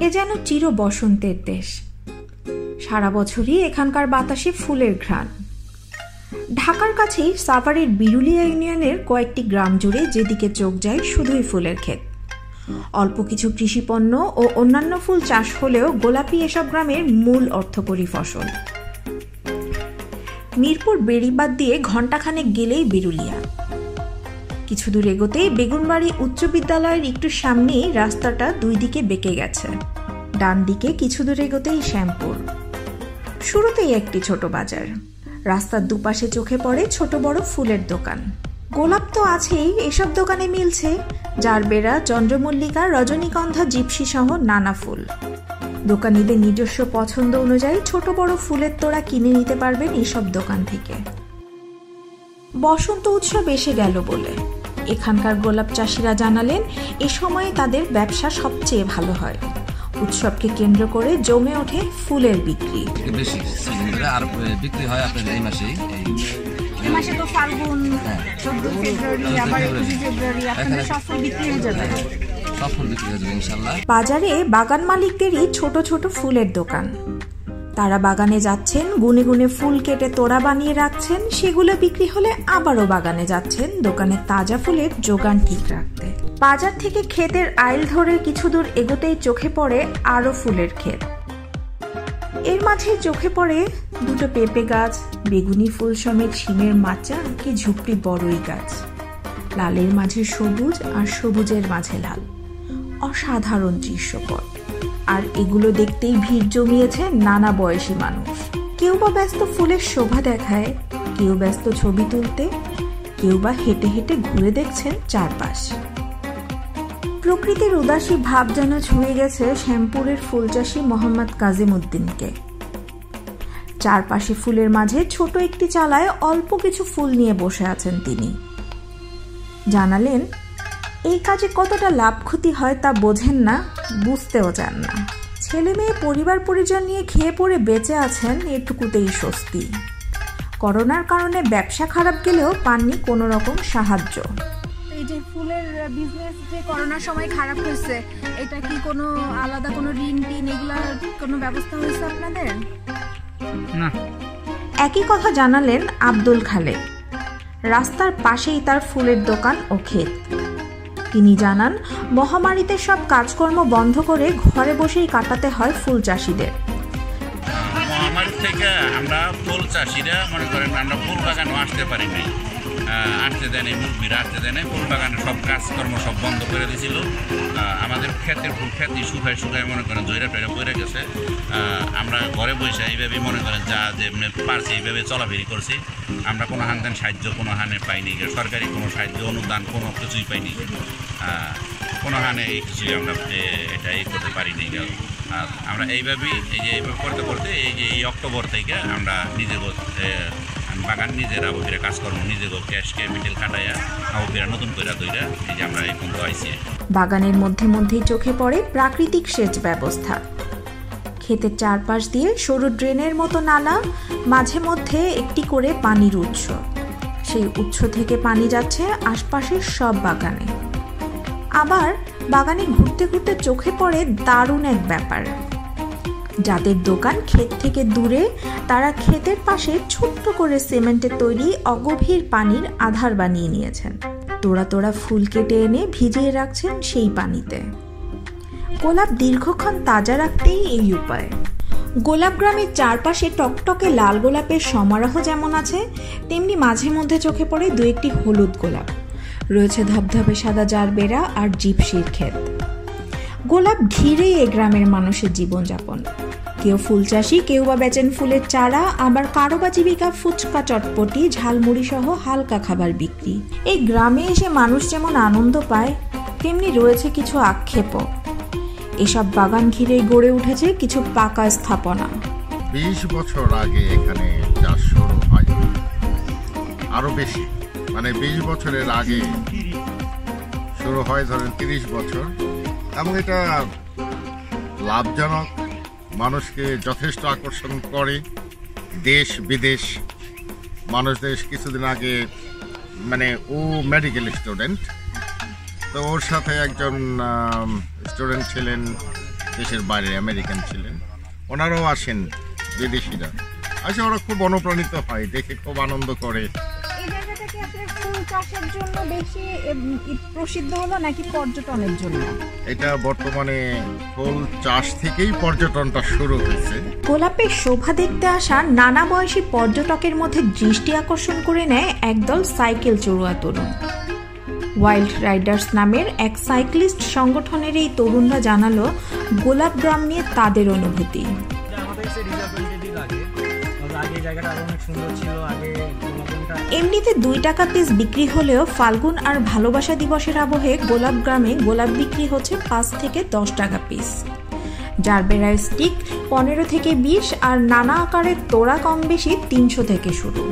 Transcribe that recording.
এ যেন চির বসন্তের দেশ। সারা বছরই এখানকার বাতাসে ফুলের ঘ্রাণ। ঢাকার কাছেই সাভারের বিরুলিয়া ইউনিয়নের কয়েকটি গ্রাম জুড়ে যেদিকে চোখ যায় শুধুই ফুলের ক্ষেত। অল্প কিছু কৃষিপণ্য ও অন্যান্য ফুল চাষ হলেও গোলাপি এসব গ্রামের মূল অর্থকরী ফসল। মিরপুর বেড়িবাঁধ দিয়ে ঘণ্টাখানেক গেলেই বিরুলিয়া। কিছু দূর এগোতেই বেগুনবাড়ি উচ্চ বিদ্যালয়ের একটু সামনেই রাস্তাটা দুই দিকে বেঁকে গেছে। ডান দিকে কিছু দূর এগোতেই শ্যামপুর। শুরুতেই একটি ছোট বাজার। রাস্তার দুপাশে চোখে পড়ে ছোট বড় ফুলের দোকান। গোলাপ তো আছেই, এসব দোকানে মিলছে জারবেরা, চন্দ্রমল্লিকা, রজনীগন্ধা, জিপসি সহ নানা ফুল। দোকানিদের নিজস্ব পছন্দ অনুযায়ী ছোট বড় ফুলের তোড়া কিনে নিতে পারবেন এসব দোকান থেকে। বসন্ত উৎসব এসে গেল বলে এখানকার গোলাপ চাষিরা জানালেন এ সময়ে তাদের ব্যবসা সবচেয়ে ভালো হয়। উৎসবকে কেন্দ্র করে জমে ওঠে ফুলের বিক্রি। বেশি আর বিক্রি হয় আপনার এই মাসেই। এই মাসে তো ফাল্গুন, 14 ফেব্রুয়ারি, আবার 21 ফেব্রুয়ারি আপনাদের সব ফুল বিক্রি হয়ে যাবে। সব ফুল বিক্রি হয়ে যাবে ইনশাআল্লাহ। বাজারে বাগান মালিকদেরই ছোট ছোট ফুলের দোকান। তারা বাগানে যাচ্ছেন, গুনে গুনে ফুল কেটে তোড়া বানিয়ে রাখছেন। সেগুলো বিক্রি হলে আবারও বাগানে যাচ্ছেন দোকানে তাজা ফুলের যোগান ঠিক রাখতে। বাজার থেকে ক্ষেতের আইল ধরে কিছু দূর এগোতেই চোখে পড়ে আরো ফুলের ক্ষেত। এর মাঝে চোখে পড়ে দুটো পেঁপে গাছ, বেগুনি ফুল সমেত শিমের মাচা, কি ঝুপড়ি বড়ই গাছ। লালের মাঝে সবুজ আর সবুজের মাঝে লাল, অসাধারণ দৃশ্যপট। আর এগুলো দেখতেই ভিড় জমিয়েছে নানা বয়সী মানুষ। কেউ বা ব্যস্ত ফুলের শোভা দেখায়, কেউ ব্যস্ত ছবি তুলতে, কেউ বা হেঁটে হেঁটে ঘুরে দেখছেন চারপাশ। প্রকৃতির উদাসী ভাব যেন ছুঁয়ে গেছে শ্যামপুরের ফুলচাষী মোহাম্মদ কাজিম উদ্দিনকে। চারপাশে ফুলের মাঝে ছোট একটি চালায় অল্প কিছু ফুল নিয়ে বসে আছেন তিনি। জানালেন এই কাজে কতটা লাভ ক্ষতি হয় তা বোঝেন না, বুঝতেও চান না। ছেলে মেয়ে পরিবার পরিজন নিয়ে খেয়ে পড়ে বেঁচে আছেন, এটুকুতেই স্বস্তি। করোনার কারণে ব্যবসা খারাপ গেলেও পাননি কোনো রকম সাহায্য। এই যে ফুলের বিজনেস যে করোনার সময় খারাপ হয়েছে, এটা কি কোনো আলাদা কোনো ঋণ টিন এগুলার কোনো ব্যবস্থা হয়েছে আপনাদের? না। একই কথা জানালেন আব্দুল খালেক। রাস্তার পাশেই তার ফুলের দোকান ও ক্ষেত। তিনি জানান মহামারীতে সব কাজকর্ম বন্ধ করে ঘরে বসেই কাটাতে হয় ফুল চাষিদের। মহামারী থেকে আমরা ফুল চাষিরা মনে করেন আমরা ফুল বাগানও আসতে পারি নাই, আসতে দেয় নাই, মুরগিরা আসতে দেয় নাই। ফুল বাগানে সব কাজকর্ম সব বন্ধ করে দিয়েছিল। আমাদের ক্ষেতের ফুল খেতে শুকায় শুকায় মনে করেন জয়রা টয়রা পড়ে গেছে। আমরা ঘরে বসে এইভাবেই মনে করেন যা যে পারছি এইভাবে চলাফেরি করছি। আমরা কোনো হানদান সাহায্য কোনো হানে পাইনি, সরকারি কোনো সাহায্য অনুদান কোনো কিছুই পাইনি, কোনো হানে এই কিছুই আমরা এটা করতে পারিনি। আর আমরা এইভাবেই এই যে এইভাবে করতে করতে এই যে এই অক্টোবর থেকে আমরা নিজের বাগান নিজেরা আবহাওয়া কাজকর্ম নিজের ক্যাশ ক্যাপিটাল কাটাইয়া আবহাওয়া নতুন করে দইরা এই যে আমরা এই পর্যন্ত আইছি। বাগানের মধ্যে মধ্যেই চোখে পড়ে প্রাকৃতিক সেচ ব্যবস্থা। ক্ষেতের চারপাশ দিয়ে সরু ড্রেনের মতো নালা, মাঝে মধ্যে একটি করে পানির উৎস। সেই উৎস থেকে পানি যাচ্ছে আশপাশের সব বাগানে। আবার বাগানে ঘুরতে ঘুরতে চোখে পড়ে দারুণ এক ব্যাপার। যাদের দোকান ক্ষেত থেকে দূরে, তারা ক্ষেতের পাশে ছোট্ট করে সিমেন্টের তৈরি অগভীর পানির আধার বানিয়ে নিয়েছেন। তোড়া তোড়া ফুল কেটে এনে ভিজিয়ে রাখছেন সেই পানিতে। গোলাপ দীর্ঘক্ষণ তাজা রাখতেই এই উপায়। গোলাপ গ্রামের চারপাশে টকটকে লাল গোলাপের সমারোহ যেমন আছে, তেমনি মাঝে মধ্যে চোখে পড়ে দু একটি হলুদ গোলাপ। রয়েছে ধবধবে সাদা জারবেরা আর জিপসির ক্ষেত। গোলাপ ঘিরেই এ গ্রামের মানুষের জীবনযাপন। কেউ ফুল চাষি, কেউ বা বেচেন ফুলের চারা, আবার কারো বা জীবিকা ফুচকা, চটপটি, ঝালমুড়ি সহ হালকা খাবার বিক্রি। এই গ্রামে এসে মানুষ যেমন আনন্দ পায়, তেমনি রয়েছে কিছু আক্ষেপও। এসব বাগান ঘিরেই গড়ে উঠেছে কিছু পাকা স্থাপনা। 20 বছর আগে এখানে চাষ শুরু হয়, আরো বেশি, মানে 20 বছরের আগে শুরু হয়, ধরেন 30 বছর। এবং এটা লাভজনক, মানুষকে যথেষ্ট আকর্ষণ করে। দেশ বিদেশ মানুষদের কিছুদিন আগে মানে ও মেডিকেল স্টুডেন্ট, তো ওর সাথে একজন স্টুডেন্ট ছিলেন দেশের বাইরে আমেরিকান ছিলেন, ওনারাও আসেন, বিদেশিরা আসে, ওরা খুব অনুপ্রাণিত হয়, দেখে খুব আনন্দ করে। এই জায়গাটা কি আপনার ফুল চাষের জন্য বেশি প্রসিদ্ধ হলো নাকি পর্যটনের জন্য? এটা বর্তমানে ফুল চাষ থেকেই পর্যটনটা শুরু হয়েছে। গোলাপের শোভা দেখতে আসা নানা বয়সী পর্যটকের মধ্যে দৃষ্টি আকর্ষণ করে নেয় একদল সাইকেল চড়ুয়া তরুণ। ওয়াইল্ড রাইডার্স নামের এক সাইক্লিস্ট সংগঠনের এই তরুণরা জানালো গোলাপ গ্রাম নিয়ে তাদের অনুভূতি। এমনিতে 2 টাকা পিস বিক্রি হলেও ফাল্গুন আর ভালোবাসা দিবসের আবহে গোলাপ গ্রামে গোলাপ বিক্রি হচ্ছে 5 থেকে 10 টাকা পিস। জারবেরা স্টিক 15 থেকে 20 আর নানা আকারের তোড়া কম বেশি 300 থেকে শুরু।